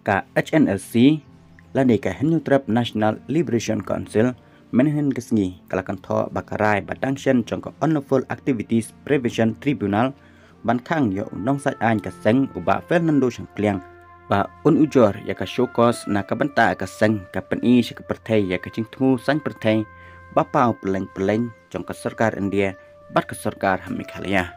Cả HNLC là để cả hình trập National Liberation Council menhen kesngi kalakan tho bakarai badangsen trong cái unlawful activities prevention tribunal ban khang yo nong sai an ka seng uba Fernando Sangkliang ba un ujor ya ka showcase na ka banta ka seng ka peni se ka perthai ya ka chingthu sang perthai ba pau peleng trong ka sarkar India bat ka sarkar Meghalaya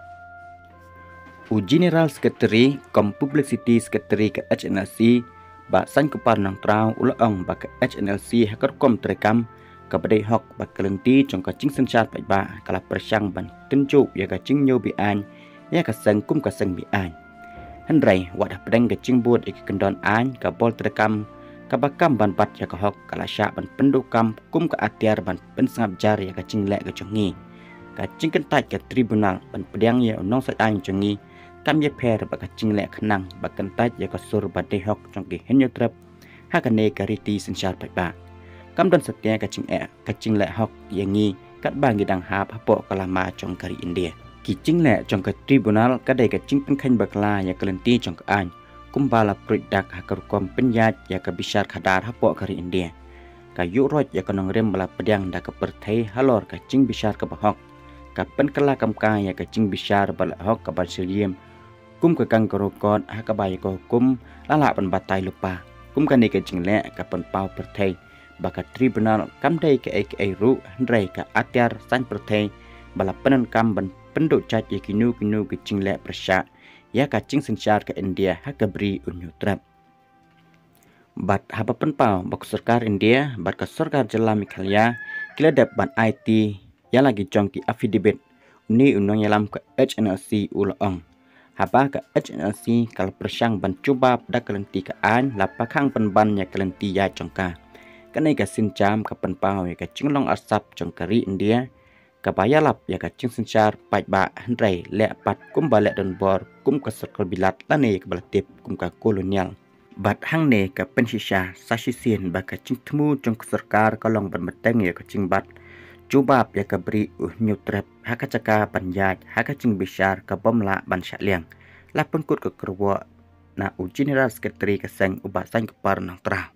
u General Secretary com Publicity Secretary ka HNLC ba sang ka par nang trao ulong ba ka HNLC hakar kom trekam ka badai hok ba kalenti trong ka ching sanchat ba kala prasang ban tenju ya ka ching nyo bi an ya ka sang kum ka sang bi an han rai wa da pedang ka ching buat ik kendon an ka bol trekam ka bakam ban pat ya ka hok kala sha ban pendukam kum ka atiar ban pensangap jar ya ka ching le ka chongi ka ching kan tai ka tribunal ban pedang ya nong sai an chongi kam ye pher ba ka ching le khnang ba kan tai ya ka sur ba dei hok trong ki hen yo trap ha ka ne ka riti sanchat ba kam don satya ka ching le hok yang ngi kat ba ngi dang ha pho ka lama trong kari India ki ching le trong ka tribunal ka dei ka ching pen khain bakla ya kalenti trong ka an kum bala pridak ha ka kom penyat ya ka bisar khadar ha pho kari India ka yu roj ya ka nong rem bala pedang da ka perthai halor ka ching bisar ka bahok ka pen kala kam ka ya ka ching bisar bala hok ka basiliem kum ka kang ka rokot ha ka ba ya ko kum lala ban batai lupa kum ka ne ka ching le ka pen pau perthai baka tribunal kam dei ke ai ru hendrai ka atyar san perthai bala penan kam ban penduk chat ye kinu ke ching le prasya ya ka ching sanchar ka India ha ka bri unyu trap bat ha pa pen pau bak sarkar India bat ka sarkar jilla Meghalaya kila dap ban IT ya lagi jong ki affidavit ni unong yalam ka HNLC ulong haba ka HNLC kal prasang ban cuba dak kalenti ka an la pa khang pen ban ya kalenti ya jongka kanai ka sin jam ka pen pau ya ka chinglong asap trong kari India ka bayalap ya ka ching sinchar pai ba hendrai le pat kum ba le don bor kum ka sarkar bilat lane ka balatip kum ka kolonial bat hang ne ka pen shisha sashisien ba ka ching thmu trong sarkar ka long ban mateng ya ka ching bat jubab ya ka bri nyutrap ha ka chaka panjat ha ka ching bisar ka bomla ban syaliang la pengkut ka kerwa na u General Secretary ka sang uba sang ka par nang tra